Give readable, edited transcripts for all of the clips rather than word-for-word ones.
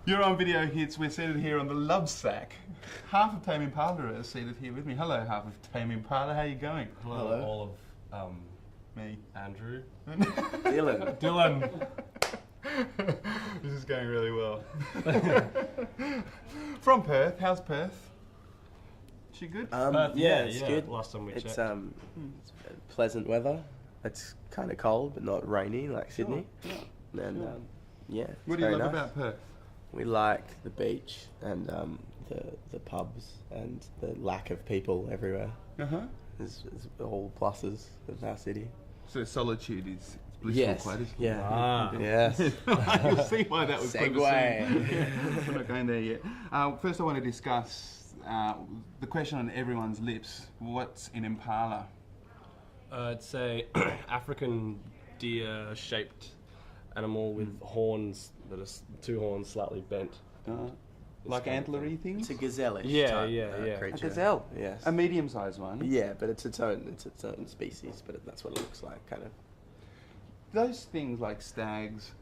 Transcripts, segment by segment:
You're on Video Hits. We're seated here on the Love Sack. Half of Tame Impala is seated here with me. Hello, half of Tame Impala. How are you going? Hello. All of Me. Andrew. Dylan. This is going really well. From Perth. How's Perth? She good? Yeah, it's yeah. good. Last time we checked. It's pleasant weather. It's kind of cold, but not rainy like Sydney. Sure. And yeah, it's What do you very love nice. about Perth? We like the beach and the pubs and the lack of people everywhere. Uh-huh. Is all pluses of our city. So solitude is blissful Yes. quite, isn't it? Yeah. Ah. Yes. You'll see why that was Segue. We're not going there yet. First I want to discuss the question on everyone's lips. What's in Impala? It's a African deer-shaped animal with horns that are two horns slightly bent. Like antlery things? It's a gazelle-ish Yeah, type yeah. A creature. A gazelle? Yes. A medium-sized one? Yeah, but it's its own species, but that's what it looks like, kind of. Those things like stags,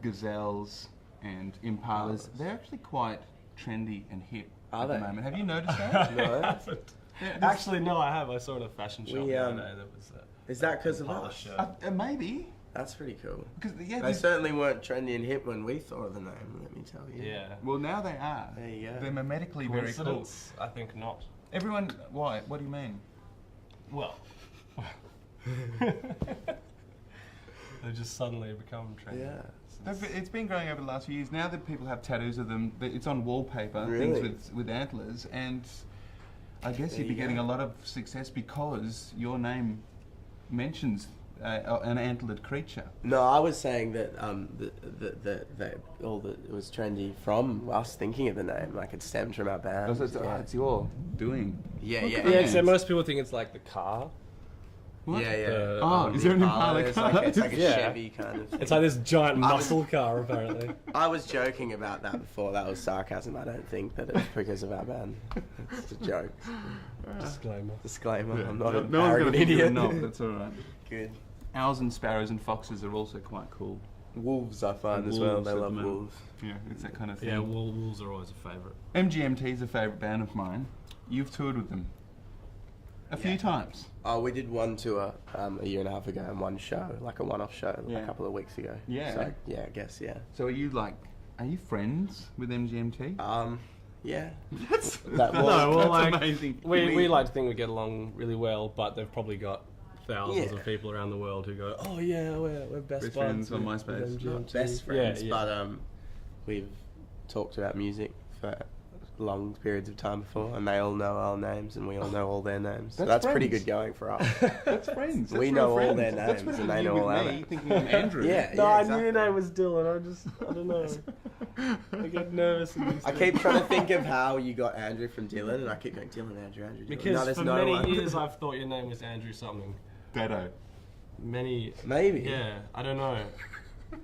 gazelles, and impalas, they're actually quite trendy and hip Are at the they? moment. Have you noticed that? No. Yeah, Actually, no, I have. I saw it in a fashion shop We, the other day. That was Is that because of Impala us? shirt. maybe. That's pretty cool. Because yeah, They certainly weren't trendy and hip when we thought of the name, let me tell you. Yeah. well, now they are. There you go. They're mimetically very cool. Coincidence? I think not. Everyone, why? What do you mean? Well. They just suddenly become trendy. Yeah. It's been growing over the last few years. Now that people have tattoos of them, it's on wallpaper, Really? things with antlers, and I guess There you'd be you getting go. a lot of success because your name mentions an antlered creature. No, I was saying that it was trendy from us thinking of the name, like it stemmed from our band. It's your doing. Yeah, Look yeah, at Yeah, that. except most people think it's like the car. What? Yeah, yeah. Oh, is there an Impala It's car? like, it's like a Yeah. Chevy kind of thing. It's like this giant I was- muscle car, apparently. I was joking about that before. That was sarcasm. I don't think that it's because of our band. It's a joke. Disclaimer. Disclaimer. Yeah. I'm not no an one's going to arrogant think you're idiot. not. That's all right. Good. Owls and sparrows and foxes are also quite cool. Wolves, I find And as well. wolves They at the love moment. wolves. Yeah, it's that kind of thing. Yeah, wolves are always a favourite. MGMT is a favourite band of mine. You've toured with them a few times. Oh, we did one tour a year and a half ago and one show, like a one-off show, Yeah. a couple of weeks ago. Yeah. So, yeah, I guess, yeah. So are you friends with MGMT? Yeah. That's That No, was- well, that's like, amazing. we like to think we get along really well, but they've probably got thousands Yeah. of people around the world who go, oh yeah, we're best Best buds friends on with MySpace. MGMT." Not best friends, Yeah, but we've talked about music for long periods of time before, and they all know our names, and we all know all their names. So That's that's pretty friends. good going for us. That's friends. That's We real know all friends. their That's names better and than they you know with all our me names. thinking I'm Andrew. Yeah. No, I exactly. knew your name was Dylan. I don't know. I get nervous. in these I things. keep trying to think of how you got Andrew from Dylan, and I keep going Dylan, Andrew. No, Because there's for no many one. years I've thought your name was Andrew something. Dado. Maybe. Maybe. I don't know.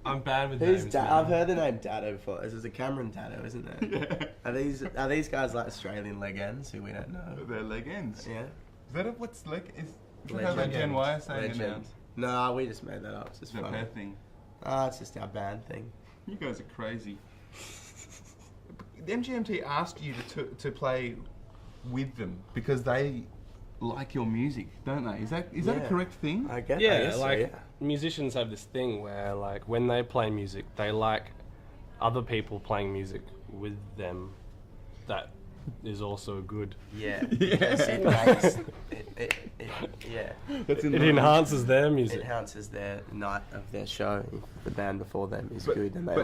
I'm bad with Who's names. Dad? man. I've heard the name Dado before. This is a Cameron Dado, isn't there? Yeah. Are these guys like Australian legends who we don't know? They're legends. Yeah. Is that what's leg? Is Legend. that Gen Y saying it now? Legend. No, we just made that up. It's It's just a funny. bad thing. It's just our band thing. You guys are crazy. The MGMT asked you to play with them because they like your music, don't they? Is that a Yeah. correct thing? I guess. Yeah, so, like yeah. musicians have this thing where, like, when they play music, they like other people playing music with them. That is also good. Yeah. Yes. It makes yeah. That's It enhances their It music. enhances their night of their show. If the band before them is But, good, and but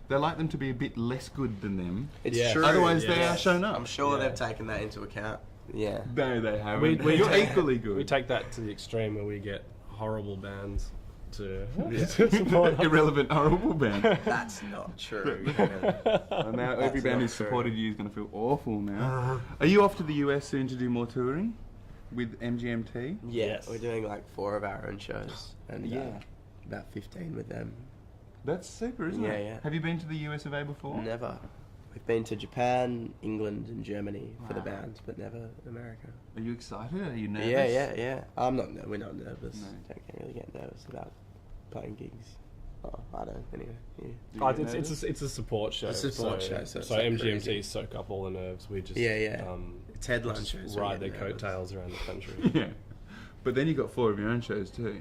they like them to be a bit less good than them. It's Yeah. true. Otherwise, they yeah. are shown up. I'm sure Yeah. they've taken that into account. Yeah. No, they haven't. We You're take- equally good. We take that to the extreme where we get horrible bands to Yeah. support us. Irrelevant, horrible band. That's not true. And now every That's band not who's true. supported you is going to feel awful now. Are you off to the US soon to do more touring with MGMT? Yeah, Yes. we're doing like 4 of our own shows, and Yeah. about 15 with them. That's super, isn't Yeah, it? yeah. Have you been to the US of A before? Never. We've been to Japan, England, and Germany for the Wow. band, but never America. Are you excited? Are you nervous? Yeah. I'm not. We're not nervous. No. Don't really get nervous about playing gigs. Oh, I don't. Anyway, yeah. Oh, it's a support show. It's a support show, so it's so like MGMT crazy. soak up all the nerves. We just Yeah. It's headline just shows. so ride we their get nervous. coattails around the country. Yeah. But then you got 4 of your own shows too.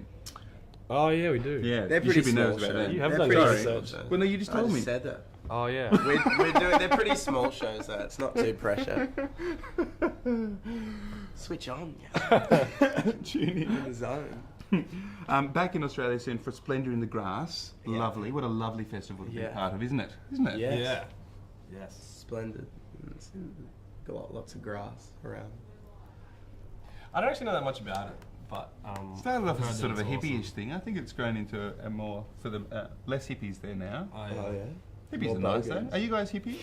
Oh yeah, we do. Yeah, They're you pretty should be small nervous about shows. that. You have They're done pretty your small research. shows. Well, no, you just I told just me. said that. Oh yeah. We're doing. They're pretty small shows, though. It's not too pressure. Switch on. Tune In the zone. in. Back in Australia soon for Splendour in the Grass. Yeah. Lovely. What a lovely festival to be Yeah. part of, isn't it? Isn't it? Yes. Yeah. Yes. Splendid. It's got lots of grass around. I don't actually know that much about it, but Started off I've as heard sort of that a it's hippie-ish awesome. thing. I think it's grown into a more sort of less hippies there now. Oh, yeah. Hippies More are nice though. bogans. Are you guys hippies?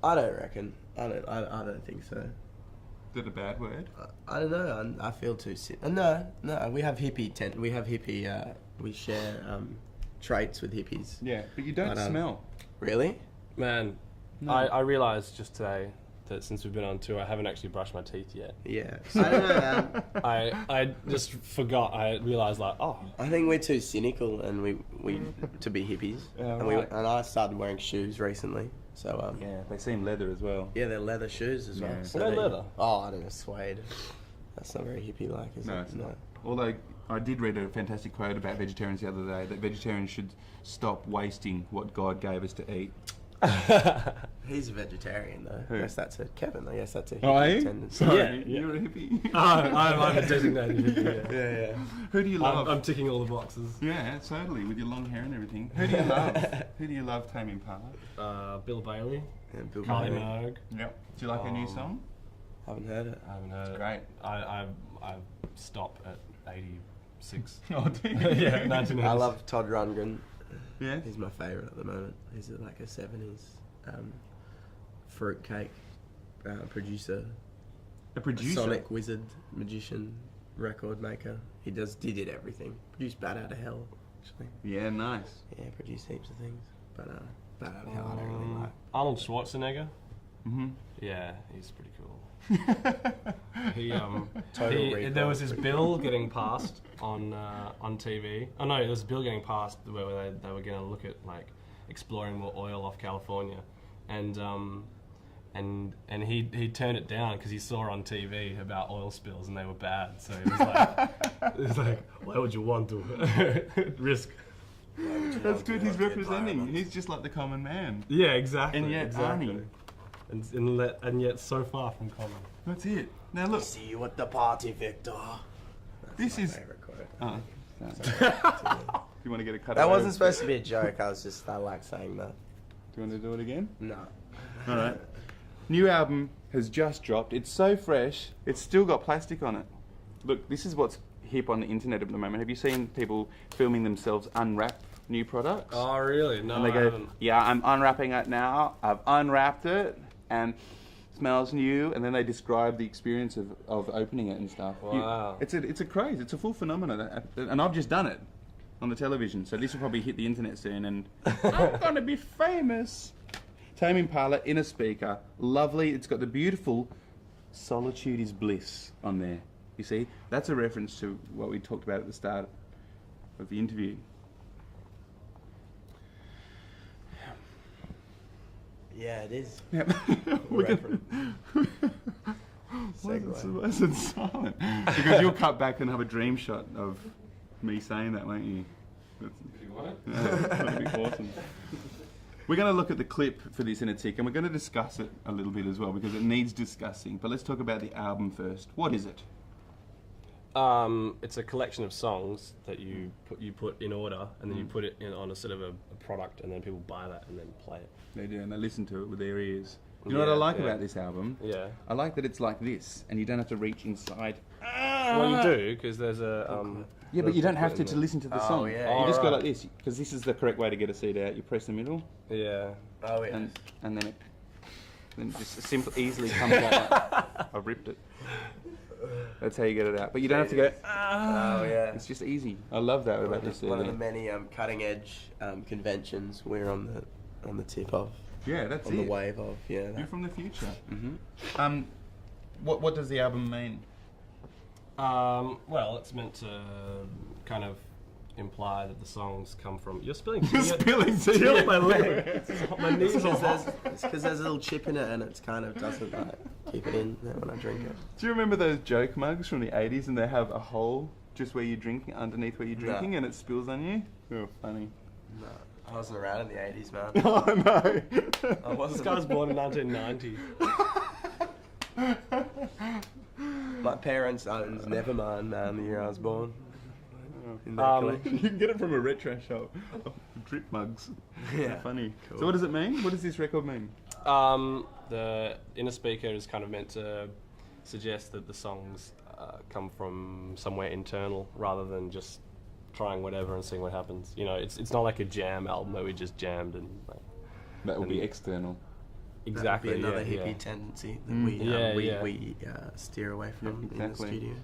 I don't reckon. I don't think so. Is that a bad word? I don't know. I feel too no. We have hippie. We have hippie. We share traits with hippies. Yeah, but you don't But, smell. Really? Man, No. I realised just today that since we've been on tour, I haven't actually brushed my teeth yet. Yeah. I don't know. I just forgot. I realised like, oh, I think we're too cynical, and we to be hippies. Yeah, and right. and I started wearing shoes recently. So Yeah, they seem leather as well. yeah, they're leather shoes as well. Yeah. So Are they leather? Oh, I don't know, suede. That's not very hippie-like, is No, it? it's not. Although I did read a fantastic quote about vegetarians the other day that vegetarians should stop wasting what God gave us to eat. He's a vegetarian, though. Who? I guess that's a Kevin. I guess that's a hippie Oh, are you? tendency. Sorry, Yeah. you're a hippie. I'm a designated hippie. Yeah. Yeah. Who do you love? I'm ticking all the boxes. Yeah, totally, with your long hair and everything. Who do you love? Who do you love, Tame Impala? Bill Bailey, And Bill Kylie Bailey. Minogue. Yep. Do you like a new song? Haven't heard it. I haven't heard it. Great. I stop at 86. Oh, do you? Yeah, 1980s. I love Todd Rundgren. Yeah? He's my favourite at the moment. He's like a 70s fruitcake producer. A producer? Sonic wizard, magician, record maker. He did everything. Produced Bat Out of Hell, actually. Yeah, nice. Yeah, produced heaps of things. But Bat Out of Hell I don't really like. Arnold Schwarzenegger. Mm-hmm. Yeah, he's pretty cool. Total Recall. There was this bill getting passed on TV. Oh no, there was a bill getting passed where they were going to look at like exploring more oil off California, and he turned it down because he saw on TV about oil spills and they were bad. So it was like, why would you want to risk? That's good, he's representing. He's just like the common man. Yeah, exactly. And yet, exactly. Arnie. And yet so far from common. That's it. Now look, See you at the party, Victor. That's This my is- favourite quote. oh, you want to get a cut? That wasn't supposed to be a joke. I like saying that. Do you want to do it again? No. All right. New album has just dropped. It's so fresh. It's still got plastic on it. Look, this is what's hip on the internet at the moment. Have you seen people filming themselves unwrap new products? Oh really? No, And they I go, haven't. yeah, I'm unwrapping it now. I've unwrapped it and it smells new. And then they describe the experience of opening it and stuff. Wow. It's a craze. It's a full phenomenon. And I've just done it on the television. So this will probably hit the internet soon. And I'm going to be famous. Tame Impala in a speaker. Lovely. It's got the beautiful Solitude is Bliss on there. You see? That's a reference to what we talked about at the start of the interview. Yeah, it is. Yeah. We're Reference. Why is it silent? Because you'll cut back and have a dream shot of me saying that, won't you? If you want it. Yeah, that'd be awesome. We're going to look at the clip for this in a tick, and we're going to discuss it a little bit as well because it needs discussing. But let's talk about the album first. What is it? It's a collection of songs that you put in order, and then you put it on a sort of a product, and then people buy that and then play it. They do, and they listen to it with their ears. You know what I like about this album? Yeah. I like that it's like this, and you don't have to reach inside. Well, you do because there's a. Yeah, but you don't have booklet to in listen to the Oh, song. yeah. You just go Alright. like this, because this is the correct way to get a CD out. You press the middle, there. Yeah. Oh, yeah. and then it just simple, easily comes out. I've ripped it. That's how you get it out. But you don't have to go. Oh, yeah. It's just easy. I love that about this One of the CD. many cutting-edge conventions we're on the tip of, Yeah, that's on it. the wave of. Yeah. You're from the future. Mm-hmm. What does the album mean? Well, it's meant to kind of imply that the songs come from. You're spilling You're spilling tea on my lip. My knees are hot. It's because there's a little chip in it and it's kind of doesn't like keep it in when I drink it. Do you remember those joke mugs from the 80s and they have a hole just where you're drinking, underneath where you're drinking, and it spills on you? Oh, funny. No, I wasn't around in the 80s, man. Oh, no. I wasn't. This guy was born in 1990. My parents' owns Nevermind, man, the year I was born. In their You collection. can get it from a retro shop. Drip mugs. Yeah. Funny. Cool. So what does it mean? What does this record mean? The inner speaker is kind of meant to suggest that the songs come from somewhere internal rather than just trying whatever and seeing what happens. You know, it's not like a jam album where we just jammed and like. That will be external. Exactly. That would be another yeah, hippie yeah. tendency that we steer away from in the exactly. studio.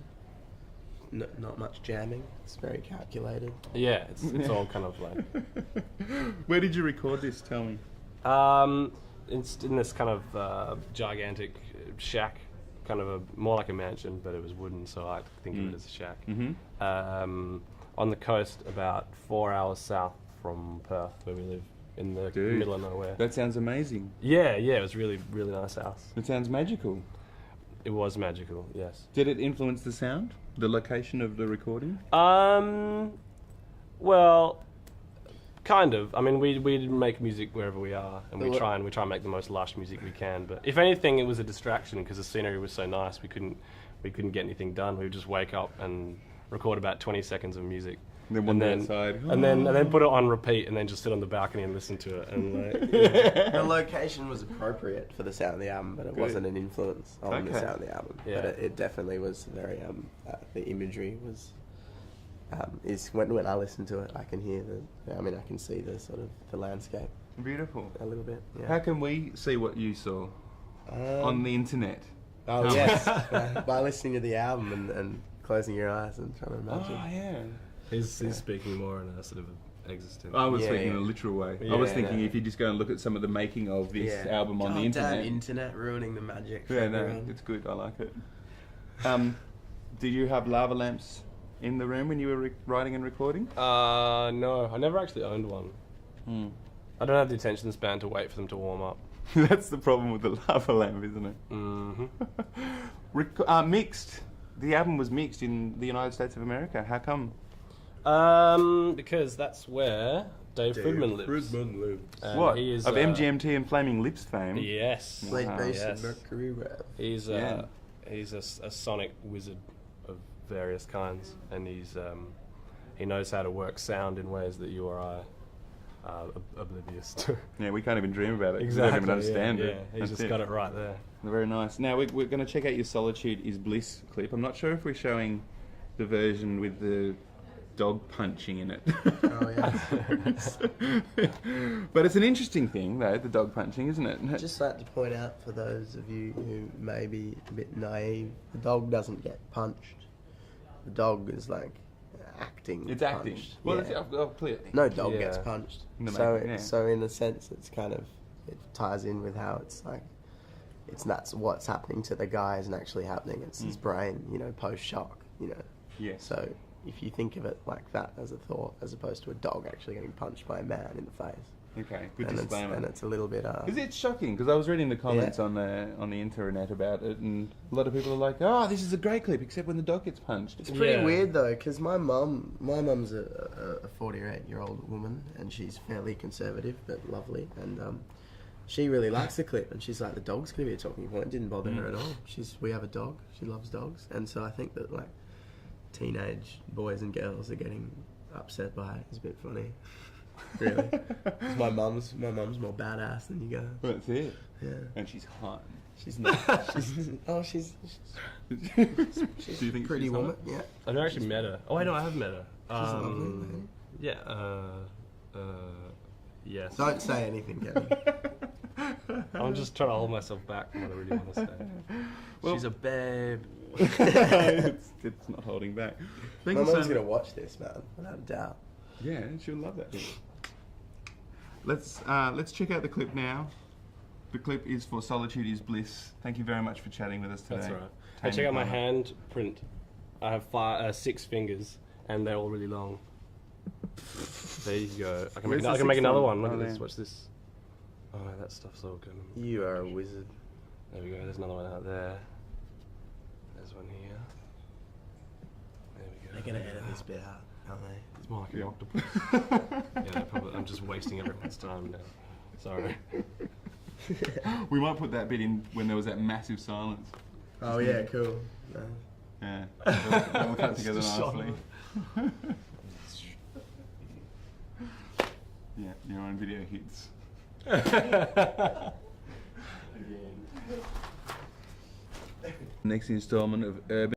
Not much jamming. It's very calculated. Yeah, it's all kind of like. Where did you record this? Tell me. It's in this kind of gigantic shack, kind of more like a mansion, but it was wooden, so I think of it as a shack. Mm-hmm. On the coast, about 4 hours south from Perth, where we live, in the middle of nowhere. That sounds amazing. Yeah, it was really, really nice house. It sounds magical. It was magical, yes. Did it influence the sound? The location of the recording? Well, kind of. I mean, we make music wherever we are, and we try and make the most lush music we can. But if anything, it was a distraction because the scenery was so nice. We couldn't get anything done. We would just wake up and record about 20 seconds of music. Then wander outside. And then put it on repeat, and then just sit on the balcony and listen to it. And like, The location was appropriate for the sound of the album, but it wasn't an influence on the sound of the album. Yeah. But it definitely was very. The imagery was. Is when I listen to it, I can hear I can see the sort of the landscape Beautiful. a little bit. Yeah. How can we see what you saw on the internet? Oh yes, by listening to the album and closing your eyes and trying to imagine. Oh, yeah. he's speaking more in a sort of existential. I was Yeah, speaking in a yeah. literal way. I Yeah, was thinking no. if you just go and look at some of the making of this album on the internet. Damn internet ruining the magic for Yeah, no, everyone. it's good. I like it. Did you have lava lamps in the room when you were writing and recording? No, I never actually owned one. I don't have the attention span to wait for them to warm up. That's the problem with the lava lamp, isn't it? Mm-hmm. Mixed. The album was mixed in the United States of America. How come? Because that's where Dave Fridman lives. And What? He is, of MGMT and Flaming Lips fame? Yes. Played Wow. bass Yes. in Mercury Rev. He's Yeah. he's a sonic wizard of various kinds, and he knows how to work sound in ways that you or I are oblivious to. Yeah, we can't even dream about it. Exactly. We don't even understand yeah, it. He's just got it right there. Very nice. Now, we're going to check out your Solitude is Bliss clip. I'm not sure if we're showing the version with the dog punching in it. Oh yeah. But it's an interesting thing, though, the dog punching, isn't it? I'd just like to point out for those of you who may be a bit naive, the dog doesn't get punched. The dog is like acting. It's acting. punched. Well, Yeah. clearly. No dog Yeah. gets punched. In the So, making, yeah. so in a sense, it's kind of it ties in with how it's like. That's what's happening to the guy isn't actually happening. It's his brain, post shock. Yes. So if you think of it like that as a thought, as opposed to a dog actually getting punched by a man in the face. Okay, good and disclaimer. it's a little bit. Because it's shocking, because I was reading the comments on the internet about it, and a lot of people are like, "Oh, this is a great clip, except when the dog gets punched." It's pretty Yeah. weird though, because my mum's a 48-year-old woman, and she's fairly conservative but lovely, and she really likes the clip, and she's like, the dog's gonna be a talking point. It didn't bother her at all. We have a dog. She loves dogs, and so I think that like teenage boys and girls are getting upset by it. It's a bit funny, really. 'Cause my mum's more badass than you guys. Well, that's it. Yeah, And she's hot. she's not. She's Do you think pretty she's woman. hot? Yeah, I've never actually met her. Oh, I know, I have met her. she's a lovely lady. Yeah. Yes. Don't say anything, Kevin. I'm just trying to hold myself back from what I really want to say. Well- She's a babe. it's not holding back. Thank My you so mum's much. gonna watch this, man, without a doubt. Yeah, she'll love that. Let's check out the clip now. The clip is for Solitude is Bliss. Thank you very much for chatting with us today. That's all right. Tame Hey, check out my Impala. hand print. I have 6 fingers, and they're all really long. There you go. I can Where's the make sixth another one? one. Look Oh, at this. there. Watch this. Oh, that stuff's all good. You are a wizard. There we go. There's another one out there. There's one here. There we go. They're gonna edit this bit out, aren't they? It's more like an Yeah. octopus. Yeah, probably. I'm just wasting everyone's time now. Sorry. We might put that bit in when there was that massive silence. Oh yeah, cool. No. Yeah, that will cut together Just shot nicely. him. Yeah, your own video hits. Next instalment of Urban